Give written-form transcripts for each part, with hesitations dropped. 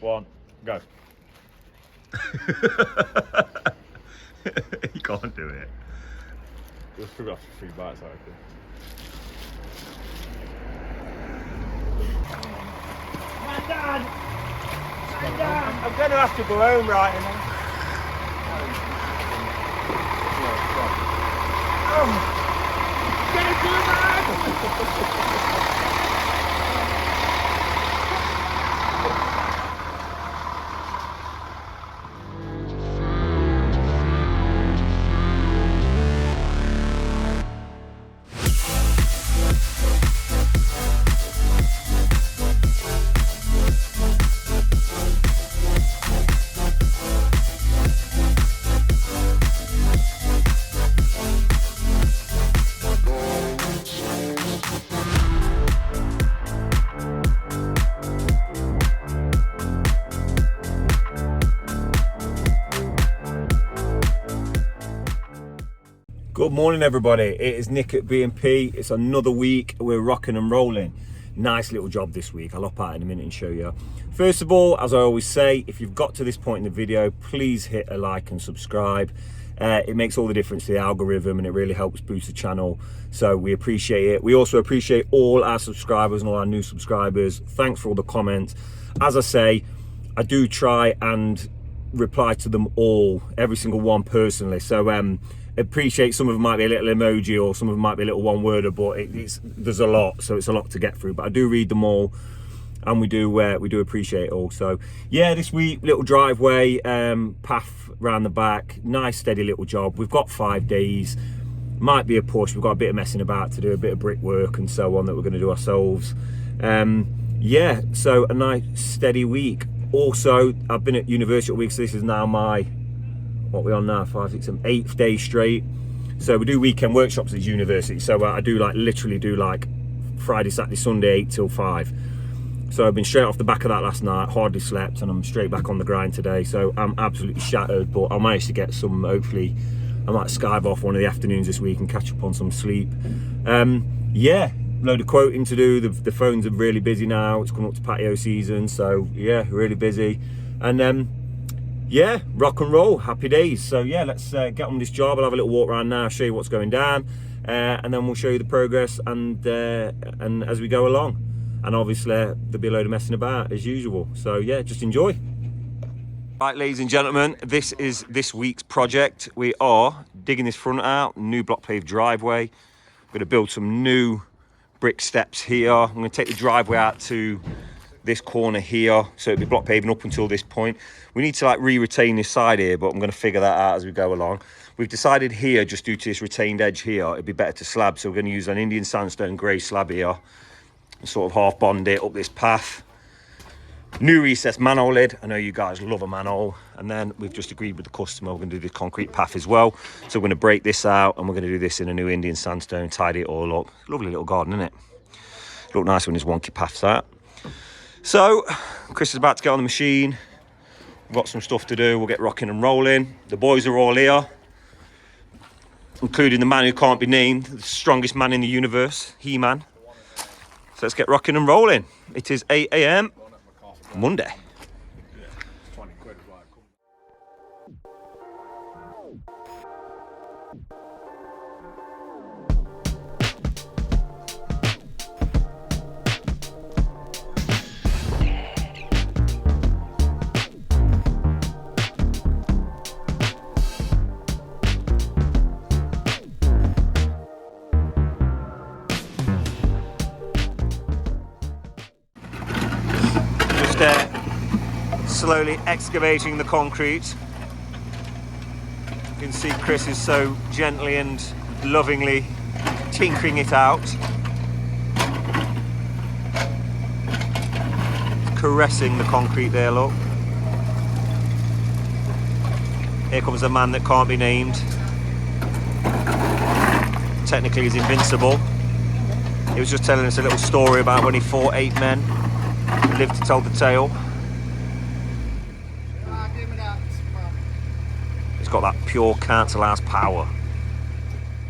1, go. You can't do it. Just took off 3 bites, I reckon. Dad! I'm going to have to go home right now. Get it to the bag! Good morning, everybody. It is Nick at B&P. It's another week. We're rocking and rolling. Nice little job this week. I'll hop out in a minute and show you. First of all, as I always say, if you've got to this point in the video, please hit a like and subscribe. It makes all the difference to the algorithm and it really helps boost the channel. So we appreciate it. We also appreciate all our subscribers and all our new subscribers. Thanks for all the comments. As I say, I do try and reply to them all, every single one personally. So appreciate some of them might be a little emoji or some of them might be a little one-worder, but there's a lot, so it's a lot to get through. But I do read them all, and we do appreciate it all. So yeah, this week, little driveway, path round the back, nice steady little job. We've got 5 days, might be a push. We've got a bit of messing about to do, a bit of brickwork and so on that we're going to do ourselves. Yeah, so a nice steady week. Also, I've been at university all week, so this is now my, what we're on now, 5, 6, 7, 8th day straight. So we do weekend workshops at university. So I do literally do Friday, Saturday, Sunday, 8 till 5. So I've been straight off the back of that last night, hardly slept, and I'm straight back on the grind today. So I'm absolutely shattered, but I managed to get some, hopefully, I might skive off one of the afternoons this week and catch up on some sleep. Yeah, load of quoting to do. The phones are really busy now. It's coming up to patio season. So yeah, really busy. And yeah, rock and roll, happy days. So yeah, let's get on this job. I'll have a little walk around now, show you what's going down, and then we'll show you the progress and as we go along. And obviously there'll be a load of messing about as usual. So yeah, just enjoy. Right, ladies and gentlemen, this is this week's project. We are digging this front out, new block paved driveway. We're going to build some new brick steps here. I'm going to take the driveway out to this corner here, so it'll be block paving up until this point. We need to re-retain this side here, but I'm going to figure that out as we go along. We've decided here, just due to this retained edge here, it'd be better to slab, so we're going to use an Indian sandstone grey slab here and sort of half bond it up this path. New recessed manhole lid. I know you guys love a manhole. And then we've just agreed with the customer, we're going to do the concrete path as well. So we're going to break this out and we're going to do this in a new Indian sandstone, tidy it all up. Lovely little garden, isn't it? Look nice when there's wonky paths out. So Chris is about to get on the machine. We've got some stuff to do. We'll get rocking and rolling. The boys are all here, including the man who can't be named, the strongest man in the universe, He-Man. So let's get rocking and rolling. It is 8 AM Monday. Slowly excavating the concrete. You can see Chris is so gently and lovingly tinkering it out, caressing the concrete there. Look, here comes a man that can't be named. Technically he's invincible. He was just telling us a little story about when he fought 8 men. He lived to tell the tale. Got that pure council house power.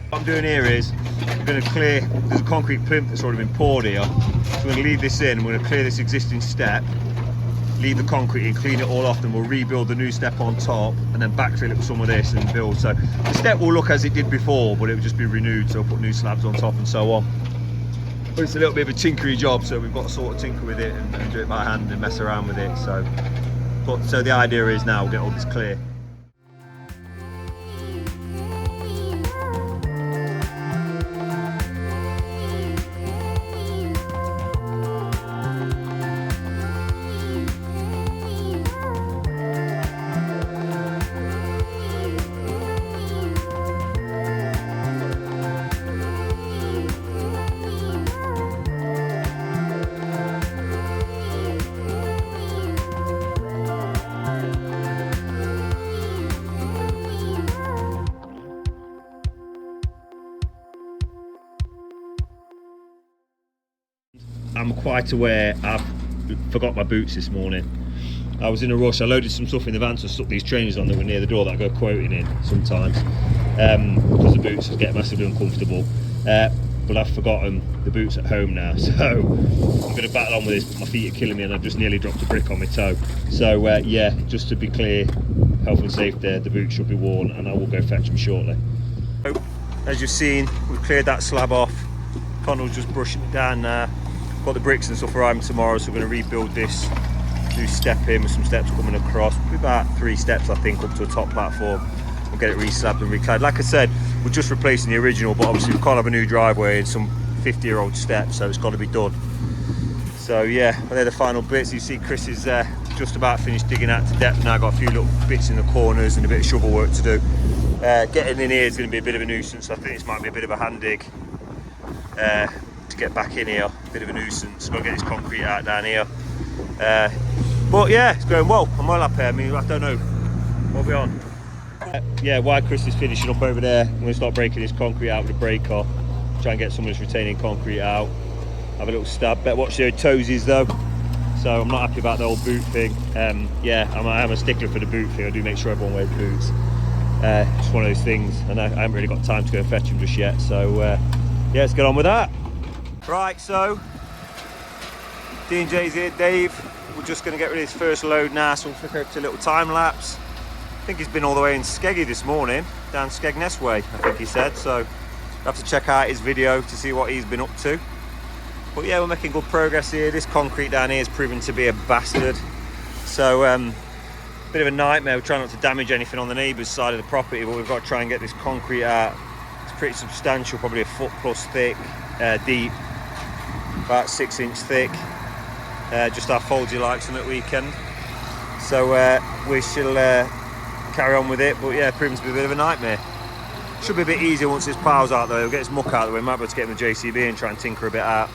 What I'm doing here is I'm going to clear, there's a concrete plinth that's already been poured here, so we're going to leave this in, we're going to clear this existing step, leave the concrete in, clean it all off, then we'll rebuild the new step on top and then backfill it with some of this and build. So the step will look as it did before, but it will just be renewed, so we'll put new slabs on top and so on. But it's a little bit of a tinkery job, so we've got to sort of tinker with it and do it by hand and mess around with it. So the idea is now we'll get all this clear. I'm quite aware I've forgot my boots this morning. I was in a rush. I loaded some stuff in the van, so I stuck these trainers on that were near the door that I go quoting in sometimes, because the boots get massively uncomfortable. But I've forgotten the boots at home now, so I'm going to battle on with this, but my feet are killing me and I've just nearly dropped a brick on my toe. So yeah, just to be clear, health and safety, the boots should be worn and I will go fetch them shortly. So, as you've seen, we've cleared that slab off. Connell's just brushing it down now. Got the bricks and stuff arriving tomorrow, so we're going to rebuild this new step in with some steps coming across. Probably about 3 steps I think up to a top platform. We'll get it re-slabbed and reclad. Like I said, we're just replacing the original, but obviously we can't have a new driveway and some 50-year-old steps, so it's got to be done. So yeah, they're the final bits. You see Chris is just about finished digging out to depth now. Got a few little bits in the corners and a bit of shovel work to do. Getting in here is going to be a bit of a nuisance. I think this might be a bit of a hand dig. To get back in here, bit of a nuisance. Got to get this concrete out down here, but yeah, it's going well. I'm well up here. I mean, I don't know what we're on. Yeah, while Chris is finishing up over there, I'm going to start breaking this concrete out with a breaker, try and get some of this retaining concrete out, have a little stab. Better watch the toesies though, so I'm not happy about the old boot thing. Yeah, I am a stickler for the boot thing. I do make sure everyone wears boots. Just one of those things, and I haven't really got time to go and fetch them just yet, so yeah, let's get on with that. Right, so D&J's here, Dave. We're just going to get rid of this first load now, so we'll flick over to a little time lapse. I think he's been all the way in Skeggy this morning, down Skegness way, I think he said, so we'll have to check out his video to see what he's been up to. But yeah, we're making good progress here. This concrete down here is proving to be a bastard, so bit of a nightmare. We're trying not to damage anything on the neighbour's side of the property, but we've got to try and get this concrete out. It's pretty substantial, probably a foot plus thick, deep, about 6 inch thick, just how folds he likes on at weekend. So we shall carry on with it, but yeah, proving to be a bit of a nightmare. Should be a bit easier once this pile's out though. We'll get this muck out of the way, might be able to get him the JCB and try and tinker a bit out.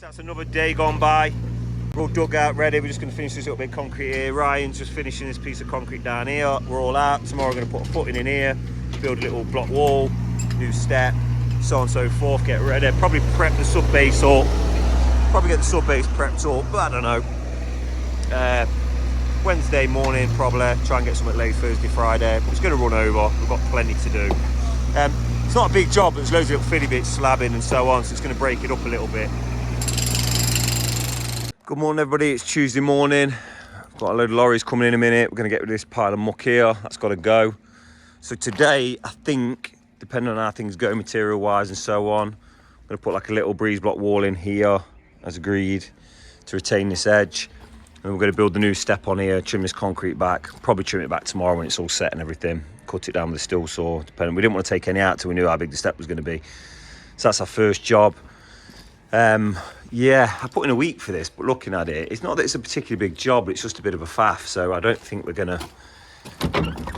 That's another day gone by. We're all dug out, ready. We're just going to finish this little bit of concrete here. Ryan's just finishing this piece of concrete down here. We're all out. Tomorrow we're going to put a footing in here, build a little block wall, new step, so on and so forth. Get ready. Probably prep the sub base up. Probably get the sub base prepped up, but I don't know. Wednesday morning probably. Try and get something late Thursday, Friday. But it's going to run over. We've got plenty to do. It's not a big job. There's loads of little filly bits, slabbing and so on. So it's going to break it up a little bit. Good morning everybody, it's Tuesday morning. I've got a load of lorries coming in a minute. We're going to get rid of this pile of muck here. That's got to go. So today, I think, depending on how things go material wise and so on, I'm going to put like a little breeze block wall in here as agreed to retain this edge. And we're going to build the new step on here, trim this concrete back. Probably trim it back tomorrow when it's all set and everything. Cut it down with a steel saw, depending. We didn't want to take any out till we knew how big the step was going to be. So that's our first job. Yeah, I put in a week for this, but looking at it, it's not that it's a particularly big job, it's just a bit of a faff, so I don't think we're gonna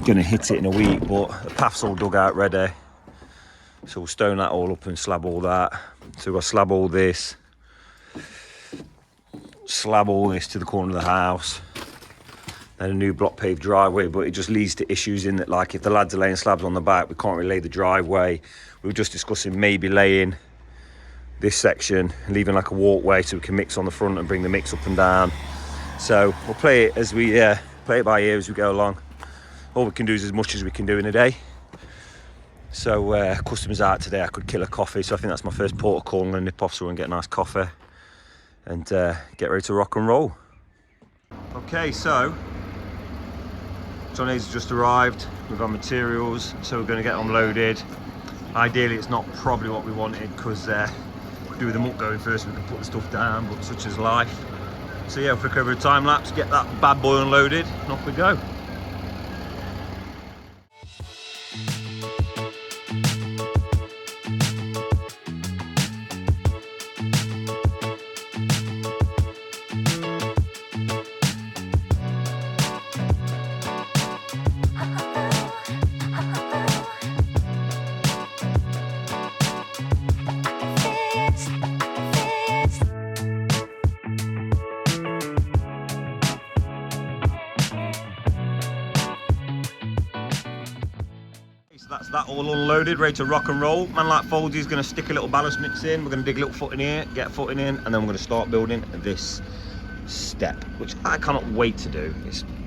hit it in a week, but the path's all dug out ready. So we'll stone that all up and slab all that. So we'll slab all this to the corner of the house, and a new block paved driveway, but it just leads to issues in that, like if the lads are laying slabs on the back, we can't really lay the driveway. We were just discussing maybe laying this section, leaving like a walkway so we can mix on the front and bring the mix up and down. So we'll play it as we play it by ear as we go along. All we can do is as much as we can do in a day. So customers out today, I could kill a coffee, so I think that's my first port of call. I'm going to nip off so we can get a nice coffee and get ready to rock and roll. Okay, so John Hayes has just arrived with our materials, so we're going to get them loaded. Ideally it's not probably what we wanted, because we do the muck going first, we can put the stuff down, but such is life. So yeah, we'll flick over a time lapse, get that bad boy unloaded, and off we go. So that's that all unloaded, ready to rock and roll. Man like Foldsy is going to stick a little ballast mix in. We're going to dig a little footing here, get a footing in, and then we're going to start building this step, which I cannot wait to do.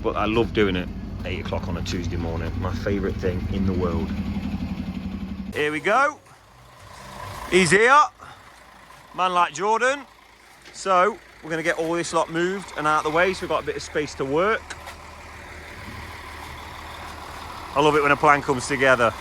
But I love doing it 8 o'clock on a Tuesday morning. My favourite thing in the world. Here we go. He's here. Man like Jordan. So we're going to get all this lot moved and out of the way, so we've got a bit of space to work. I love it when a plan comes together.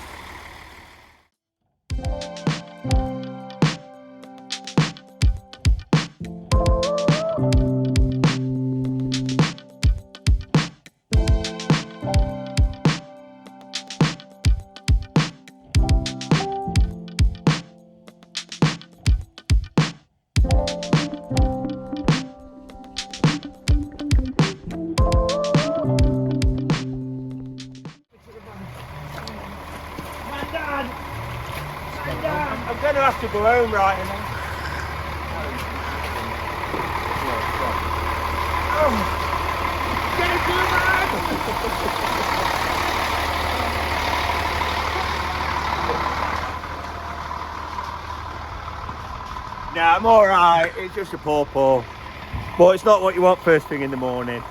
I'm going to have to go home right now. Get it to the Nah, I'm alright. It's just a paw. But it's not what you want first thing in the morning.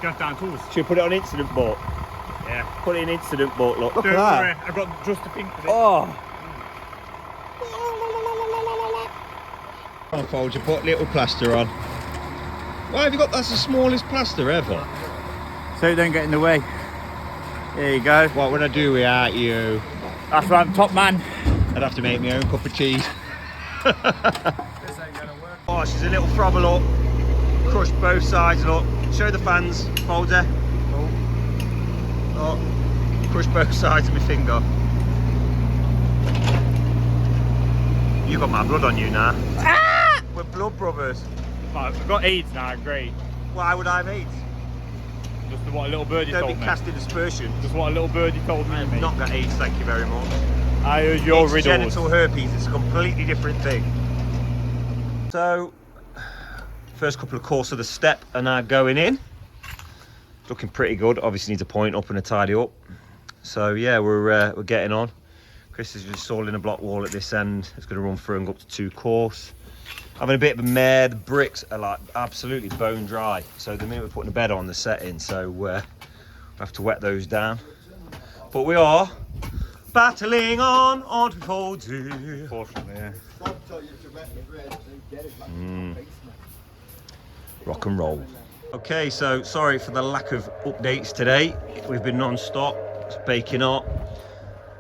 Got down tools. Should we put it on incident boat? Yeah. Put it in incident boat, look. Look Don't at that. worry, I've got just the pink for this. Oh. On Fold, you put little plaster on. Why have you got, that's the smallest plaster ever? So it don't get in the way. There you go. What would I do without you? That's why I'm top man. I'd have to make my own cup of cheese. Oh, she's a little throbble up. Crushed both sides, look. Show the fans, Folder. Oh, crushed both sides of my finger. You got my blood on you now. Ah! We're blood brothers. Oh, I've got AIDS now, great. Why would I have AIDS? Just what a little birdie Don't told be me. casting aspersions. Just what a little birdie told me. I've not got AIDS, thank you very much. I heard your It's riddles. genital herpes, it's a completely different thing. So, first couple of course of the step are now going in. Looking pretty good. Obviously needs a point up and a tidy up. So yeah, we're getting on. Chris is installing a block wall at this end. It's going to run through and go up to 2 course. Having a bit of a mare. The bricks are like absolutely bone dry. So the minute we're putting a bed on, they're setting. So we have to wet those down. But we are battling on, aren't we, Foldsy? Unfortunately, yeah. Rock and roll. Okay, so sorry for the lack of updates today. We've been non-stop, it's baking hot.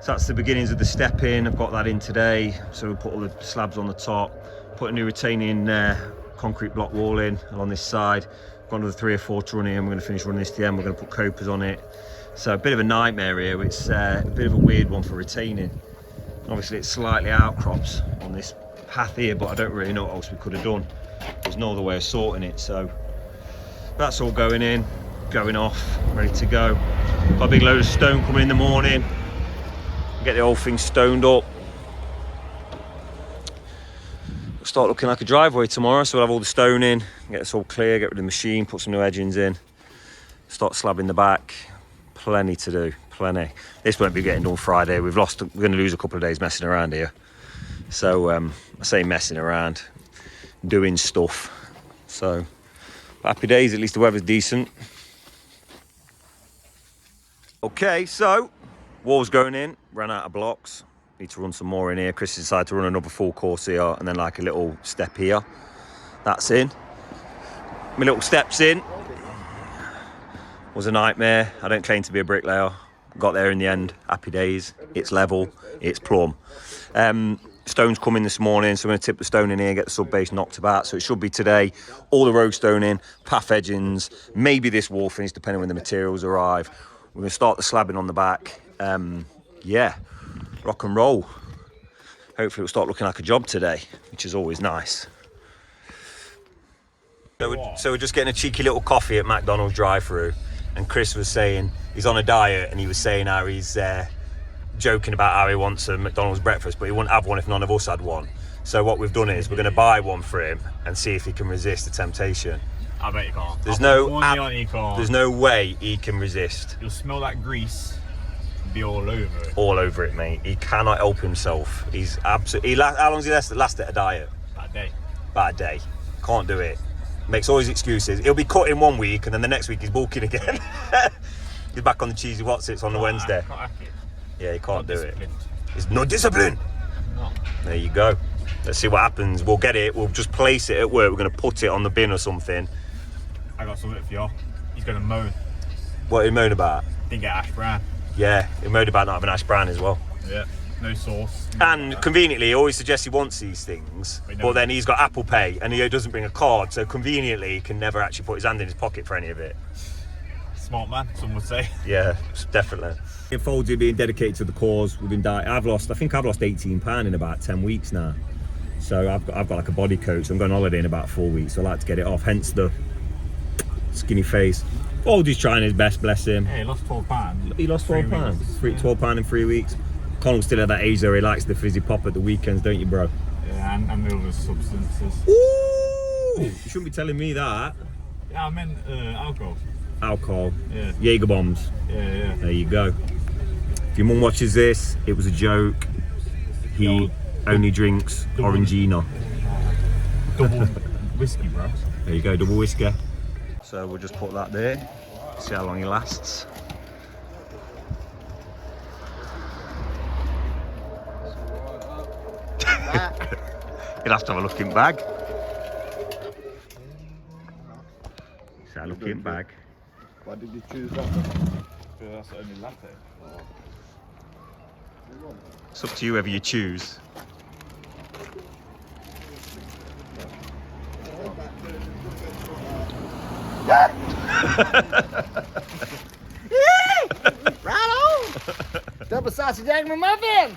So that's the beginnings of the step in. I've got that in today. So we'll put all the slabs on the top, put a new retaining concrete block wall in along this side. Got another 3 or 4 to run in. We're going to finish running this to the end. We're going to put copers on it. So a bit of a nightmare here. It's a bit of a weird one for retaining. Obviously it's slightly outcrops on this path here, but I don't really know what else we could have done. There's no other way of sorting it. So that's all going in, going off, ready to go. Got a big load of stone coming in the morning. Get the whole thing stoned up. It'll start looking like a driveway tomorrow, so we'll have all the stone in, get this all clear, get rid of the machine, put some new edgings in. start slabbing the back. Plenty to do, plenty. This won't be getting done Friday. We're going to lose a couple of days messing around here. So I say messing around, doing stuff. So happy days, at least the weather's decent. Okay, so wall's going in, ran out of blocks. Need to run some more in here. Chris decided to run another full course here and then like a little step here. That's in. My little steps in. Was a nightmare. I don't claim to be a bricklayer. Got there in the end. Happy days. It's level. It's plumb. Stone's coming this morning, so I'm going to tip the stone in here, get the sub base knocked about. So it should be today. All the road stone in, path edgings, maybe this wall finish, depending when the materials arrive. We're going to start the slabbing on the back. Yeah, rock and roll. Hopefully it'll start looking like a job today, which is always nice. So we're just getting a cheeky little coffee at McDonald's drive-thru. And Chris was saying he's on a diet, and he was saying how he's joking about how he wants a McDonald's breakfast, but he wouldn't have one if none of us had one. So what we've done is we're going to buy one for him and see if he can resist the temptation. I bet you can't. There's no way he can resist. You'll smell that grease and be all over it. All over it, mate. He cannot help himself. He's absolutely. How long's he last at a diet? About a day. About a day. Can't do it. Makes all his excuses. He'll be cutting one week and then the next week he's bulking again. He's back on the cheesy Wotsits on the Wednesday. Yeah, he can't do it. It's no discipline. No. There you go. Let's see what happens. We'll get it. We'll just place it at work. We're going to put it on the bin or something. I got something for you. He's going to moan. What are you moan about? Didn't get ash brown. Yeah, he moaned about not having ash brown as well. Yeah, no sauce. And conveniently, he always suggests he wants these things, but then he's got Apple Pay and he doesn't bring a card, so conveniently he can never actually put his hand in his pocket for any of it. Smart man, some would say. Yeah, definitely. Folds are being dedicated to the cause. We've been I think I've lost 18 pounds in about 10 weeks now. So I've got like a body coat, so I'm going on holiday in about 4 weeks, so I like to get it off, hence the skinny face. Foldy's trying his best, bless him. Yeah, he lost 12 pounds. He lost 12 pounds. 12 pounds in 3 weeks. Connor's still at that age though, he likes the fizzy pop at the weekends, don't you, bro? Yeah, and the other substances. Ooh! You shouldn't be telling me that. Yeah, I meant alcohol. Alcohol. Yeah. Jaeger bombs. Yeah. There you go. If your mum watches this, it was a joke. He only drinks Orangina. Double whiskey, bro. There you go, double whiskey. So we'll just put that there, see how long he lasts. You'll have to have a looking bag. See a looking bag. Why did you choose that? Because that's the only latte. It's up to you whether you choose. Right on! Double sausage egg McMuffin!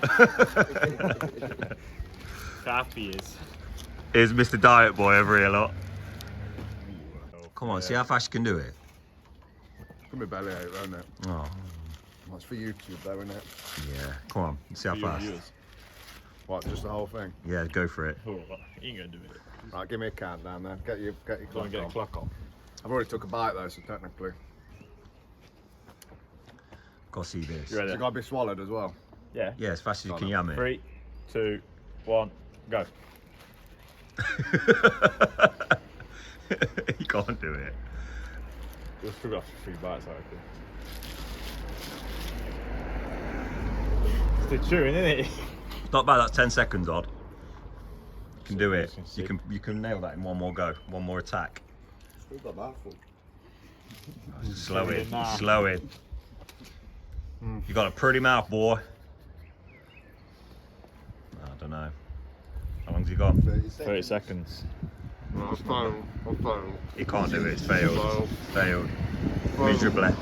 Happy is. Here's Mr. Diet Boy over here, lot. Come on, see how fast you can do it. Put my belly out, won't it? Oh, That's for YouTube though, isn't it? yeah. Come on, see how fast. What, just the whole thing? Yeah, go for it. Oh, you ain't gonna do it. Right, give me a countdown then. Get your Go and clock get a on. clock on. I've already took a bite though, so technically. Go see this. You ready? It's got to be swallowed as well. Yeah. Yeah, as fast as you can yam it. 3, 2, 1, go. You can't do it. You'll struggle after 3 bites, I reckon. It's still chewing, isn't it? Not bad, that's 10 seconds odd. You can do it. You can nail that in one more go, one more attack. Still got that full. Slow it, Nah. slow it. You got a pretty mouth, boy. I don't know. How long's he got? 30 seconds. I'm fine. He can't do it, it's failed. Failed. Miserably.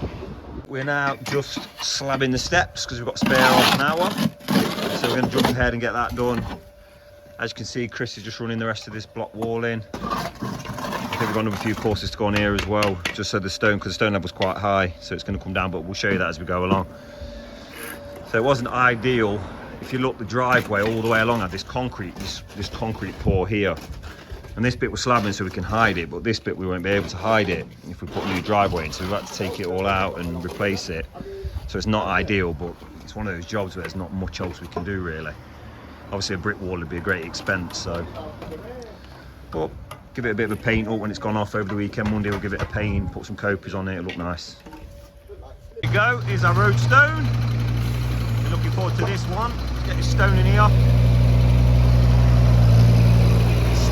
We're now just slabbing the steps because we've got spare half an hour. So we're going to jump ahead and get that done. As you can see, Chris is just running the rest of this block wall in. I think we've got another few courses to go on here as well, just so the stone, because the stone level's quite high, so it's going to come down, but we'll show you that as we go along. So it wasn't ideal. If you look, the driveway all the way along had this concrete pour here. And this bit was slabbing so we can hide it, but this bit we won't be able to hide it if we put a new driveway in, so we've had to take it all out and replace it. So it's not ideal, but it's one of those jobs where there's not much else we can do really. Obviously a brick wall would be a great expense, so. But give it a bit of a paint up when it's gone off over the weekend. Monday we'll give it a paint, put some copers on it, it'll look nice. Here we go, here's our road stone. We're looking forward to this one. Let's get this stone in here.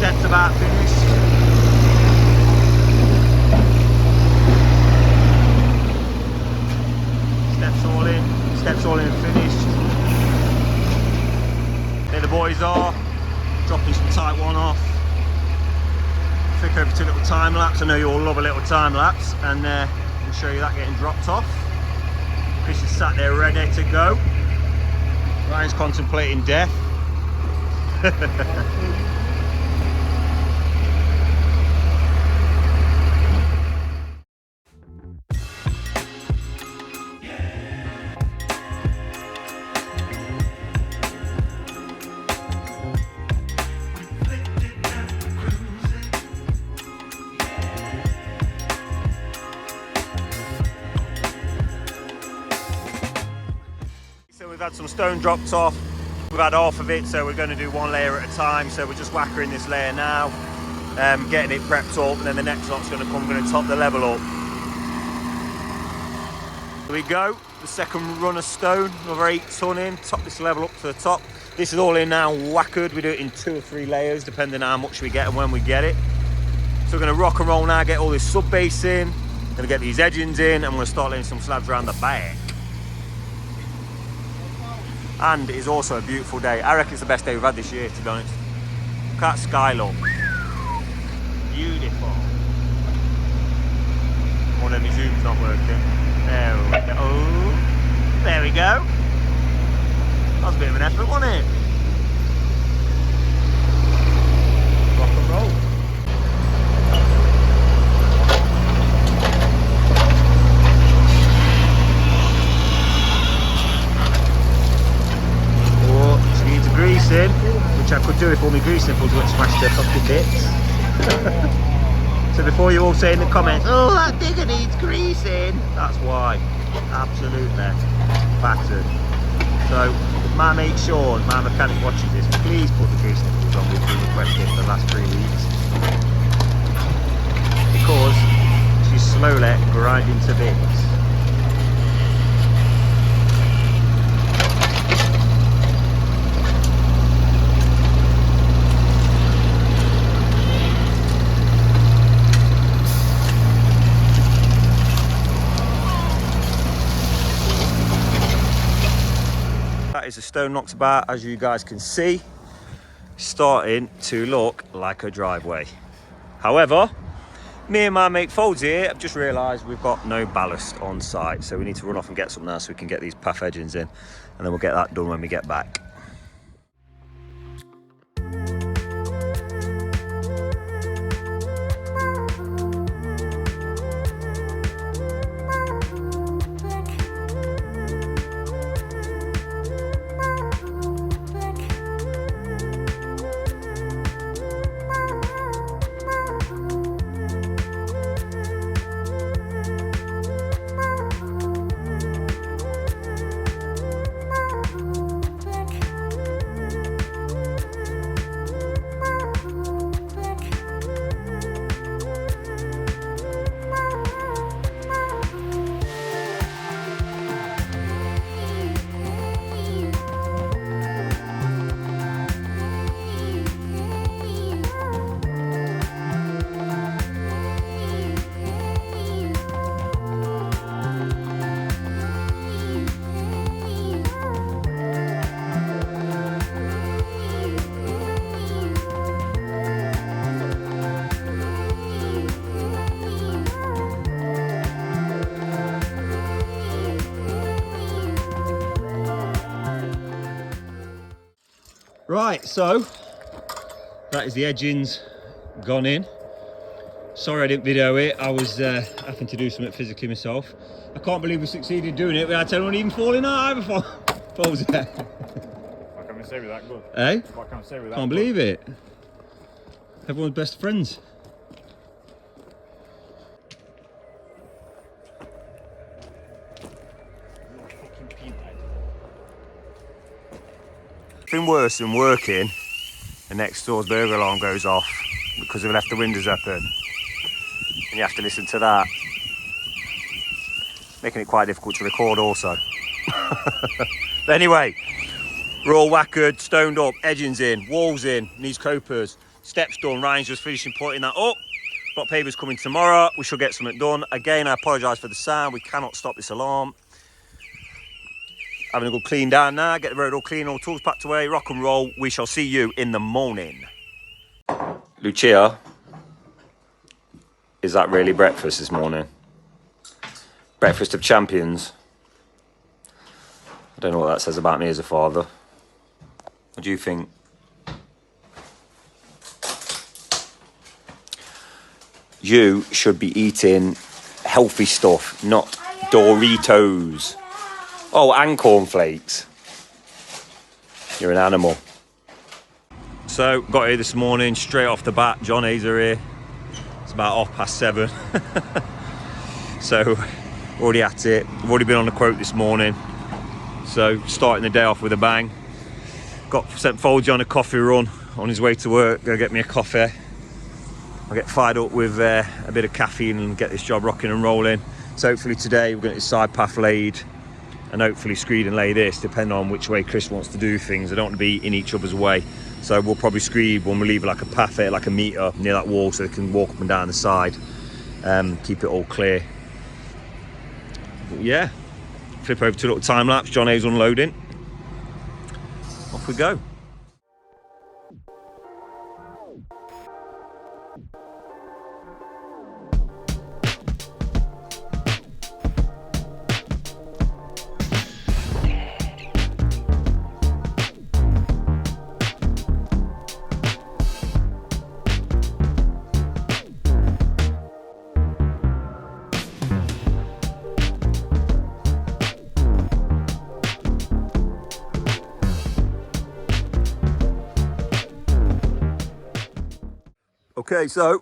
Steps about finished. Steps all in and finished. There the boys are, dropping some type 1 off. Flick over to a little time lapse. I know you all love a little time lapse, and we'll show you that getting dropped off. Chris is sat there ready to go. Ryan's contemplating death. We've had some stone dropped off. We've had half of it, so we're going to do 1 layer at a time. So we're just whackering this layer now, getting it prepped up, and then the next lot's going to come. We're going to top the level up. Here we go, the second run of stone, another 8 ton in, top this level up to the top. This is all in now, whackered. We do it in 2 or 3 layers, depending on how much we get and when we get it. So we're going to rock and roll now, get all this sub base in, going to get these edgings in, and we're going to start laying some slabs around the back. And it is also a beautiful day. I reckon it's the best day we've had this year, to be honest. Look at that sky look. Beautiful. One of my zoom's not working. There we go. Oh, there we go. That was a bit of an effort, wasn't it? Rock and roll. Greasing, which I could do if all my grease nipples weren't smashed to fucking bits. So before you all say in the comments, oh, that digger needs greasing, that's why. Absolutely battered. So if my mate Sean, my mechanic, watches this, please put the grease nipples on. We've been requesting for the last 3 weeks, because she's slowly grinding to bits. Is a stone knockabout, as you guys can see, starting to look like a driveway. However, me and my mate Folds here have just realised we've got no ballast on site, so we need to run off and get some now so we can get these path edgings in, and then we'll get that done when we get back. Right, so that is the edgings gone in. Sorry I didn't video it, I was having to do something physically myself. I can't believe we succeeded doing it without anyone even falling out either. Falls there. What can we say with that good? Eh? What can we say with that? Can't believe it. Everyone's best friends. Been worse than working. The next door's burglar alarm goes off because they've left the windows open. And you have to listen to that. Making it quite difficult to record also. But anyway, we're all whackered, stoned up, edgings in, walls in, needs copers, steps done. Ryan's just finishing putting that up. Block pavers coming tomorrow. We shall get something done. Again, I apologise for the sound. We cannot stop this alarm. Having a good clean down now, get the road all clean, all tools packed away, rock and roll. We shall see you in the morning. Lucia, is that really breakfast this morning? Breakfast of champions. I don't know what that says about me as a father. What do you think? You should be eating healthy stuff, not Doritos. Oh, and cornflakes. You're an animal. So, got here this morning, straight off the bat. John Hayes are here. It's about 7:30. So, already at it. I've already been on a quote this morning. So, starting the day off with a bang. Sent Folgy on a coffee run on his way to work. Go get me a coffee. I'll get fired up with a bit of caffeine and get this job rocking and rolling. So, hopefully today we're going to get this side path laid. And hopefully screed and lay this, depending on which way Chris wants to do things. I don't want to be in each other's way. So we'll probably screed when we leave like a path there, like a meter near that wall, so they can walk up and down the side. Keep it all clear. But yeah, flip over to a little time lapse. John A's unloading. Off we go. Okay, so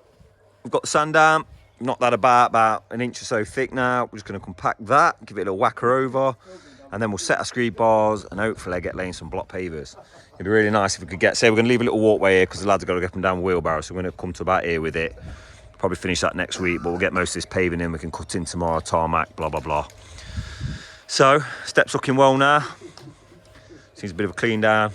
we've got the sand down, knocked that about an inch or so thick now. We're just going to compact that, give it a little whacker over, and then we'll set our screed bars and hopefully get laying some block pavers. It'd be really nice if we could get, say we're going to leave a little walkway here because the lads have got to get up and down wheelbarrow, so we're going to come to about here with it. Probably finish that next week, but we'll get most of this paving in. We can cut in tomorrow, tarmac, blah, blah, blah. So, steps looking well now. Seems a bit of a clean down,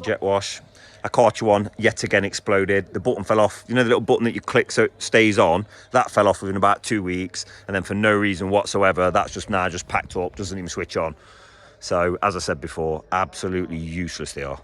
jet wash. Our Karcher one yet again exploded. The button fell off. You know the little button that you click so it stays on? That fell off within about 2 weeks. And then for no reason whatsoever, that's just now just packed up, doesn't even switch on. So, as I said before, absolutely useless they are.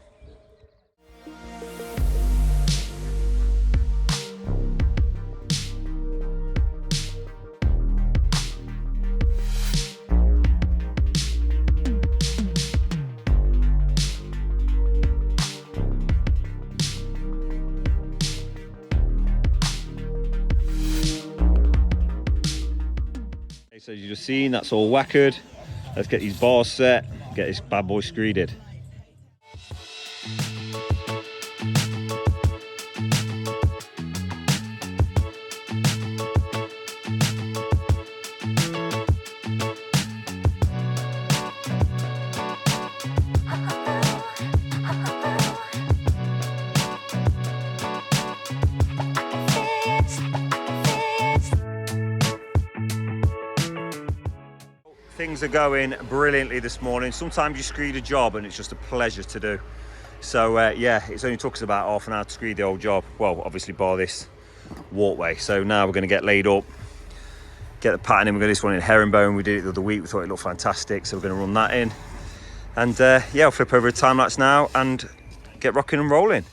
So as you've just seen, that's all whackered. Let's get these bars set, get this bad boy screeded. Things are going brilliantly this morning. Sometimes you screed a job and it's just a pleasure to do. So yeah, it's only took us about half an hour to screed the old job. Well, obviously bar this walkway. So now we're going to get laid up, get the pattern in. We're going to do this one in herringbone. We did it the other week. We thought it looked fantastic. So we're going to run that in. And yeah, I'll flip over a time lapse now and get rocking and rolling.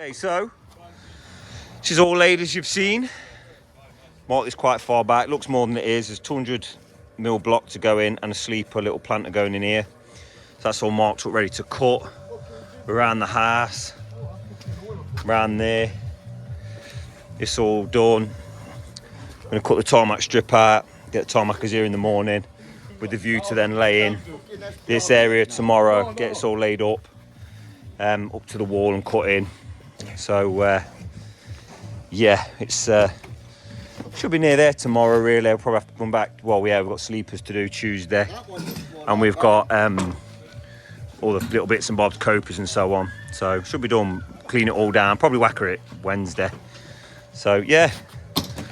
Okay, so this is all laid as you've seen. Marked this quite far back, looks more than it is. There's 200mm block to go in and a sleeper little planter going in here. So that's all marked up, ready to cut. Around the house, around there. It's all done. I'm gonna cut the tarmac strip out, get the tarmackers here in the morning with the view to then lay in this area tomorrow, get it all laid up to the wall and cut in. So yeah, it's should be near there tomorrow really. I'll probably have to come back. Well, yeah, we've got sleepers to do Tuesday, and we've got all the little bits and bobs, copers and so on. So should be done, clean it all down, probably whacker it Wednesday. So yeah,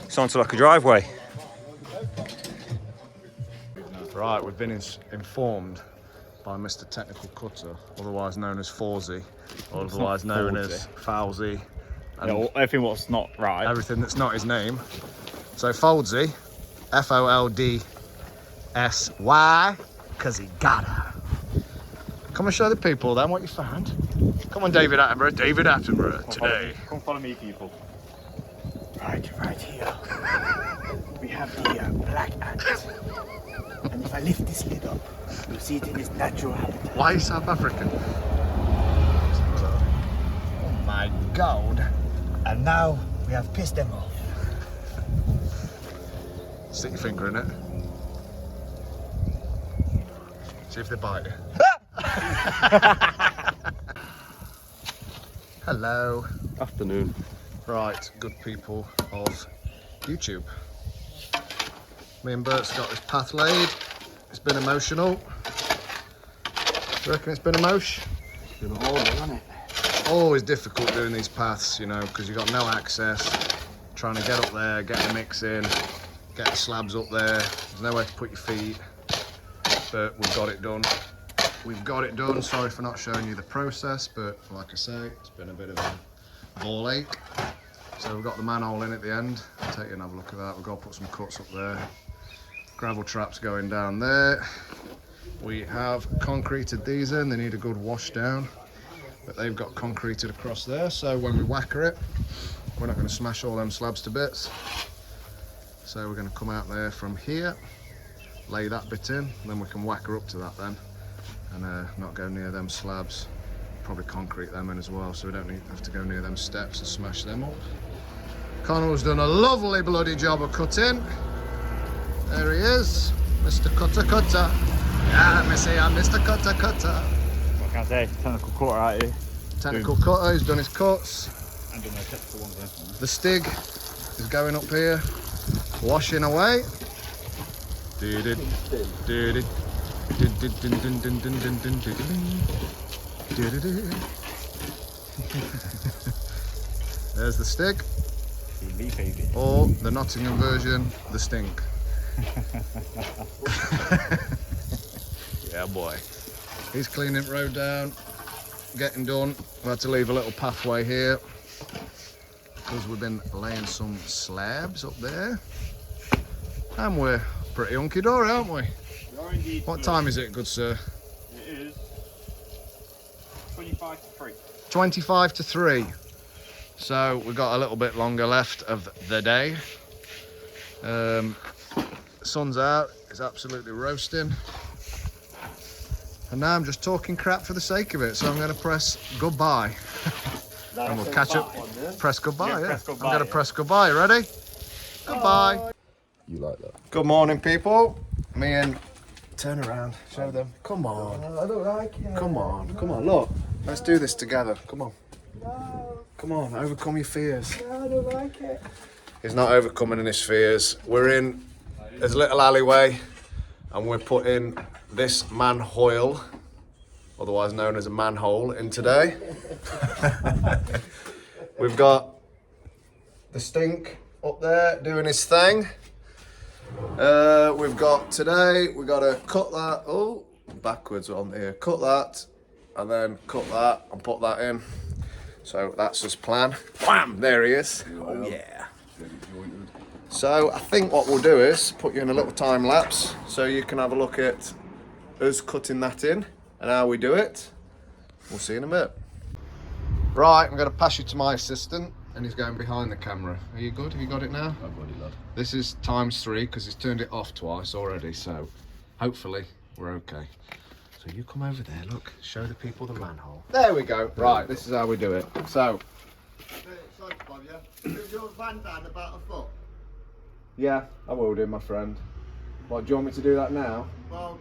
it's on to like a driveway. Right, we've been informed by Mr. Technical Cutter, otherwise known as Fawsey, or otherwise known as Fowsey. And everything what's not right. everything that's not his name. So Foldsy, Foldsy, because he gotta. Come and show the people then what you found. Come on, David Attenborough. David Attenborough today. Come follow me, people. Right here. We have the black ant. And if I lift this lid up, you'll see it in its natural habitat. Why are you South African? Oh my God. And now we have pissed them off. Stick your finger in it. See if they bite you. Hello. Afternoon. Right, good people of YouTube. Me and Bert's got this path laid. It's been emotional. You reckon it's been emotion? It's been horrible, hasn't it? Always difficult doing these paths, you know, because you've got no access. Trying to get up there, get the mix in, get the slabs up there. There's nowhere to put your feet. But we've got it done. We've got it done. Sorry for not showing you the process, but like I say, it's been a bit of a ball ache. So we've got the manhole in at the end. I'll take you and have a look at that. We've got to put some cuts up there. Gravel traps going down there. We have concreted these in. They need a good wash down, but they've got concreted across there. So when we whacker it, we're not going to smash all them slabs to bits. So we're going to come out there from here, lay that bit in, and then we can whacker up to that then, and not go near them slabs. Probably concrete them in as well, so we don't have to go near them steps and smash them up. Connell's done a lovely bloody job of cutting. There he is, Mr. Cutter. Yeah, Missy, I'm Mr. Cutter. What can I say? Technical cutter out here. Technical cutter, he's done his cuts. I'm doing a technical one there. The stig is going up here, washing away. There's the stig. Or the Nottingham version, the stink. Yeah, boy. He's cleaning the road down, getting done. We had to leave a little pathway here because we've been laying some slabs up there. And we're pretty hunky-dory, aren't we? What time is it, good sir? It is 25 to 3. 25 to 3. So we've got a little bit longer left of the day. Sun's out, it's absolutely roasting. And now I'm just talking crap for the sake of it, so I'm going to press goodbye. And we'll catch up. Press goodbye, yeah. Press goodbye, I'm going to yeah. press goodbye, ready? Goodbye. You like that? Good morning, people. Me and... Turn around, show them. Come on. I don't like it. Come on, look. Let's do this together, come on. Come on, overcome your fears. I don't like it. He's not overcoming his fears. We're in this little alleyway and we're putting this manhole, otherwise known as a manhole, in today. We've got the stink up there doing his thing. We've got today, we've got to cut that, oh, backwards on here, cut that, and then cut that and put that in. So that's his plan. Wham! There he is. Oh yeah. So I think what we'll do is put you in a little time lapse so you can have a look at us cutting that in and how we do it. We'll see you in a bit. Right, I'm going to pass you to my assistant, and he's going behind the camera. Are you good? Have you got it now? I've got it, lad. This is ×3 because he's turned it off twice already, so hopefully we're okay. So you come over there, look, show the people the manhole. There we go. Right, this is how we do it. So, Sorry, Bob, yeah? Is your van down about a foot? yeah, I will do, my friend. What, do you want me to do that now? Well,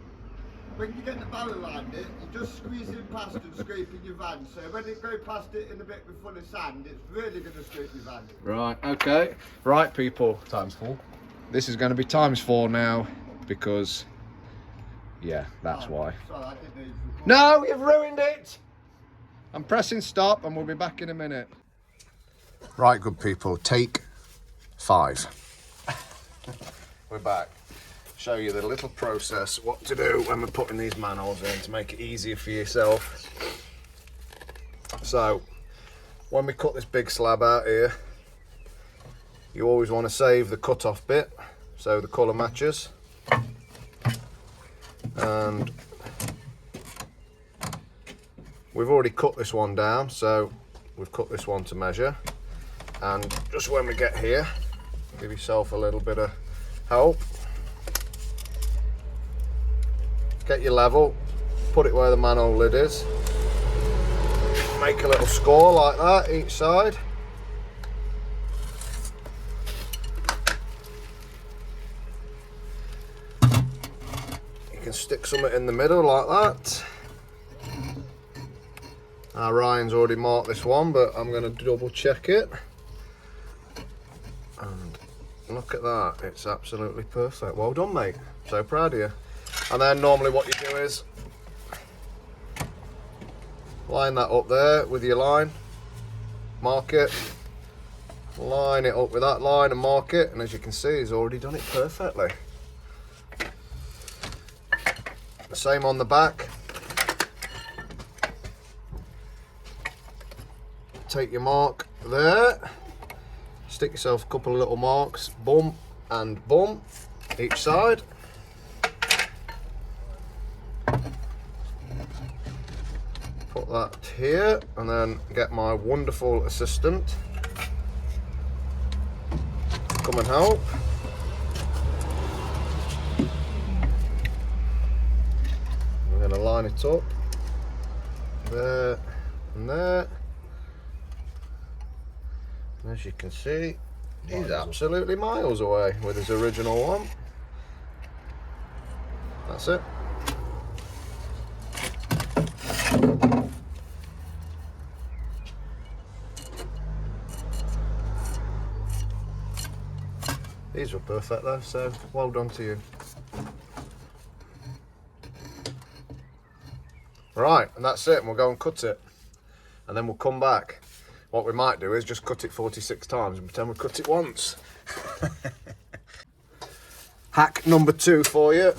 when you get the barrel around it, you just squeeze it past and scrape in your van. So when it goes past it in a bit full of sand, it's really going to scrape your van. Right, okay. Right, people. ×4. This is going to be ×4 now because, yeah, that's why. Sorry, I didn't know you were recording. No, you've ruined it! I'm pressing stop and we'll be back in a minute. Right, good people, take 5. We're back. Show you the little process, what to do when we're putting these manholes in to make it easier for yourself. So, when we cut this big slab out here, you always want to save the cut-off bit so the colour matches. And we've already cut this one down, so we've cut this one to measure. And just when we get here, give yourself a little bit of help. Get your level, put it where the manhole lid is. Make a little score like that each side. You can stick something in the middle like that. Ryan's already marked this one, but I'm going to double check it. And look at that, it's absolutely perfect. Well done, mate. So proud of you. And then normally what you do is line that up there with your line, mark it, line it up with that line and mark it, and as you can see he's already done it perfectly. The same on the back. Take your mark there, stick yourself a couple of little marks, bum and bum each side. Put that here and then get my wonderful assistant to come and help. I'm going to line it up there and there. And as you can see, he's absolutely miles away with his original one. That's it. These were perfect though, so well done to you. Right, and that's it, and we'll go and cut it. And then we'll come back. What we might do is just cut it 46 times and pretend we cut it once. Hack number 2 for you.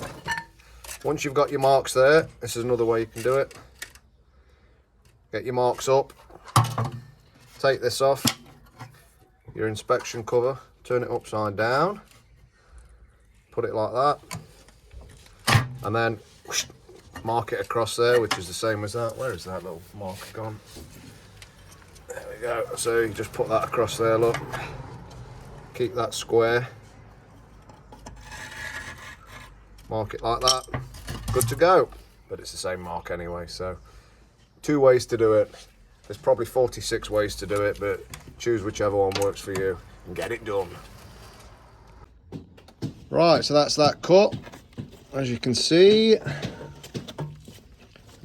Once you've got your marks there, this is another way you can do it. Get your marks up, take this off, your inspection cover, turn it upside down, put it like that, and then whoosh, mark it across there, which is the same as that. Where is that little marker gone? There we go. So you just put that across there, look. Keep that square. Mark it like that. Good to go. But it's the same mark anyway, so 2 ways to do it. There's probably 46 ways to do it, but choose whichever one works for you and get it done. Right, so that's that cut. As you can see, it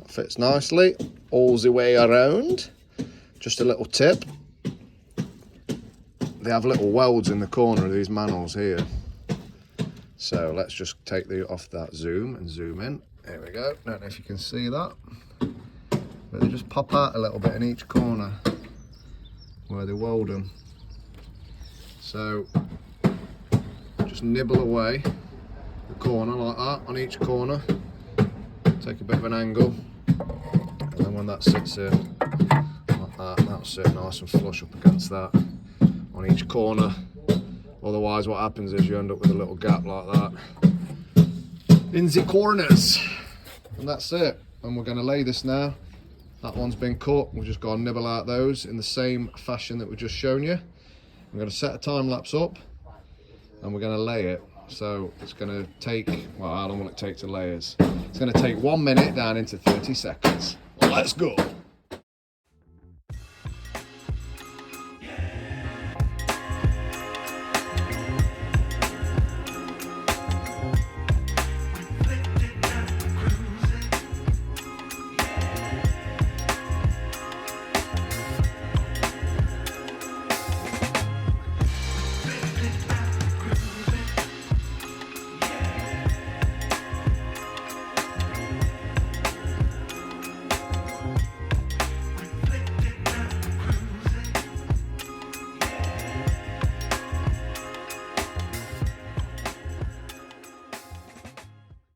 fits nicely all the way around. Just a little tip. They have little welds in the corner of these manholes here. So let's just take off that zoom and zoom in. There we go. Don't know if you can see that. But they just pop out a little bit in each corner where they weld them. So just nibble away the corner like that on each corner. Take a bit of an angle. And then when that sits in like that, that'll sit nice and flush up against that on each corner. Otherwise what happens is you end up with a little gap like that in the corners. And that's it. And we're going to lay this now That one's been cut. We've just got to nibble out those in the same fashion that we've just shown you. We're going to set a time lapse up and we're going to lay it. So it's going to take, well, how long will it take to lay it? It's going to take 1 minute down into 30 seconds. Let's go.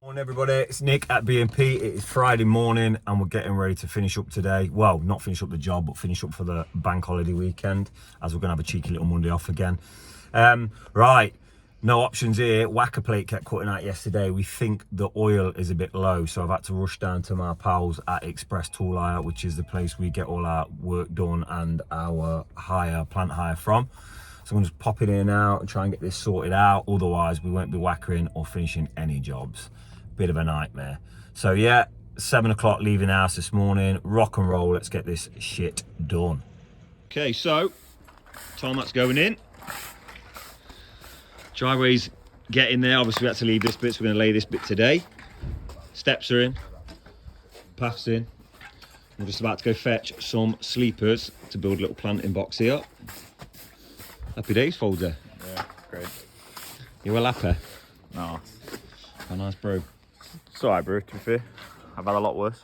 Morning everybody, it's Nick at BNP. It is Friday morning and we're getting ready to finish up today. Well, not finish up the job, but finish up for the bank holiday weekend, as we're going to have a cheeky little Monday off again. Right, no options here. Whacker plate kept cutting out yesterday. We think the oil is a bit low, so I've had to rush down to my pals at Express Tool Hire, which is the place we get all our work done and our plant hire from. So I'm going to just pop it in now and try and get this sorted out. Otherwise, we won't be whackering or finishing any jobs. Bit of a nightmare. So yeah, 7 o'clock leaving the house this morning. Rock and roll, let's get this shit done. Okay, so time lapse going in. Driveway's getting there. Obviously we had to leave this bit, so we're going to lay this bit today. Steps are in, paths in. I'm just about to go fetch some sleepers to build a little planting box here. Happy days, Folder. Yeah, great. You well happy? No. Oh, nice, bro. It's alright, bro, to be fair. I've had a lot worse.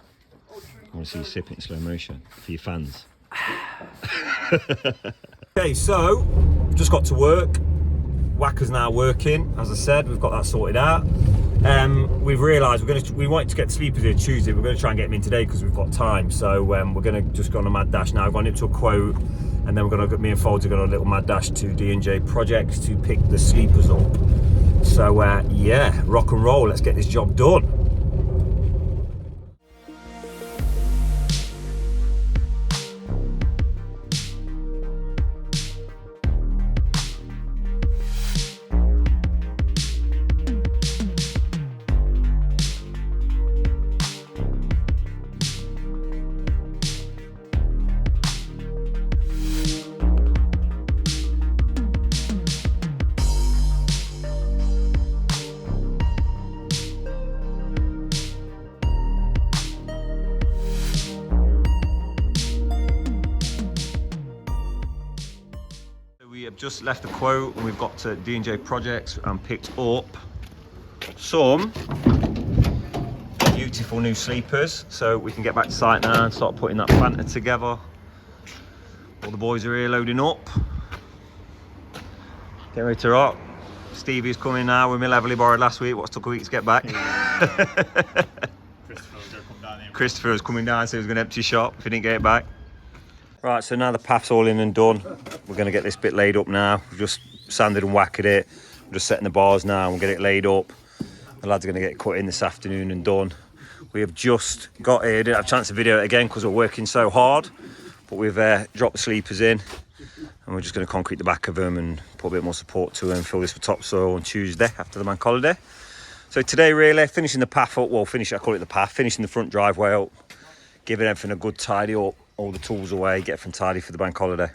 I want to see you sip it in slow motion for your fans. Okay, so just got to work. Whacker's now working. As I said, we've got that sorted out. We've realised we wanted to get the sleepers here Tuesday. We're going to try and get them in today because we've got time. So we're going to just go on a mad dash now. I've gone into a quote, and then we're going to me and Folds are going on a little mad dash to D&J Projects to pick the sleepers up. So yeah, rock and roll. Let's get this job done. We have just left the quote and we've got to D&J Projects and picked up some beautiful new sleepers, so we can get back to site now and start putting that planter together. All the boys are here loading up. Getting ready to rock. Stevie's coming now. We heavily borrowed last week. What's took a week to get back? Christopher was coming down, so he was going to empty shop if he didn't get it back. Right, so now the path's all in and done. We're going to get this bit laid up now. We've just sanded and whacked it. We're just setting the bars now and we'll get it laid up. The lads are going to get it cut in this afternoon and done. We have just got here. Didn't have a chance to video it again because we're working so hard. But we've dropped the sleepers in and we're just going to concrete the back of them and put a bit more support to them, fill this with topsoil on Tuesday after the bank holiday. So today really, finishing the path up, well I call it the path, finishing the front driveway up, giving everything a good tidy up, all the tools away, get everything tidy for the bank holiday.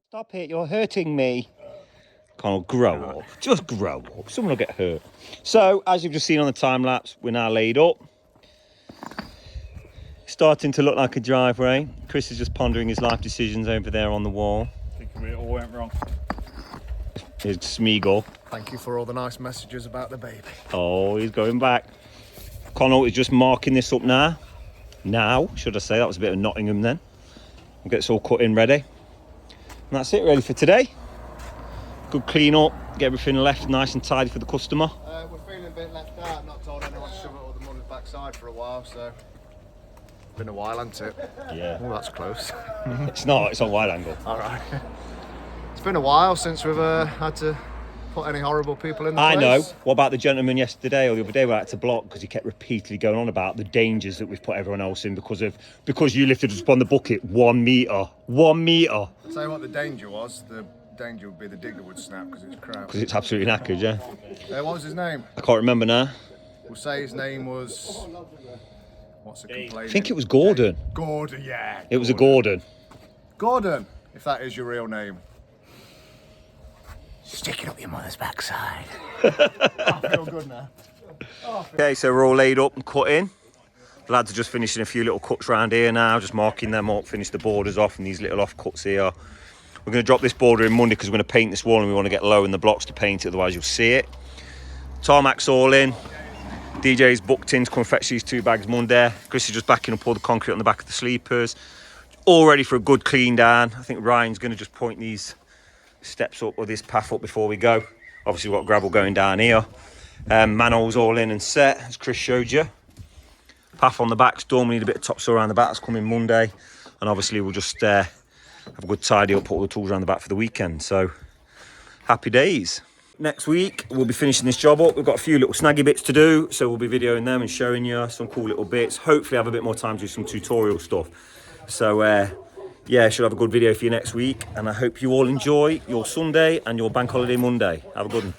Stop it, you're hurting me. Connell, grow up. Just grow up. Someone will get hurt. So, as you've just seen on the time lapse, we're now laid up. Starting to look like a driveway. Chris is just pondering his life decisions over there on the wall. Thinking it all went wrong. Here's Smeagol. Thank you for all the nice messages about the baby. Oh, he's going back. Connell is just marking this up now. Now, should I say. That was a bit of Nottingham then. We'll get this all cut in ready. And that's it, ready for today. Good clean up, get everything left nice and tidy for the customer. We're feeling a bit left out. I've not told anyone to shove it all the mother's backside for a while, so. Been a while, hasn't it? Yeah. Oh, that's close. It's not, it's on wide angle. All right. It's been a while since we've had to put any horrible people in the I know. place. What about the gentleman yesterday or the other day we had to block because he kept repeatedly going on about the dangers that we've put everyone else in because you lifted us up on the bucket 1 metre. 1 metre. I'll tell you what the danger was. The danger would be the digger would snap because it's crap. Because it's absolutely knackered, yeah. What was his name? I can't remember now. We'll say his name was... What's the complaint? I think it was Gordon. Gordon, yeah. It was a Gordon. Gordon, if that is your real name. Stick it up your mother's backside. I feel good now. Okay, so we're all laid up and cut in. The lads are just finishing a few little cuts around here now, just marking them up, finish the borders off and these little off cuts here. We're going to drop this border in Monday because we're going to paint this wall and we want to get low in the blocks to paint it, otherwise you'll see it. Tarmac's all in. DJ's booked in to come and fetch these 2 bags Monday. Chris is just backing up all the concrete on the back of the sleepers. All ready for a good clean down. I think Ryan's going to just point these steps up or this path up before we go. Obviously we've got gravel going down here. Manhole's all in and set, as Chris showed you. Path on the back's done. We need a bit of topsoil around the back. That's coming Monday. And obviously we'll just have a good tidy up, put all the tools around the back for the weekend. So happy days. Next week we'll be finishing this job up. We've got a few little snaggy bits to do, so we'll be videoing them and showing you some cool little bits. Hopefully have a bit more time to do some tutorial stuff. So yeah, should have a good video for you next week, and I hope you all enjoy your Sunday and your bank holiday Monday. Have a good one.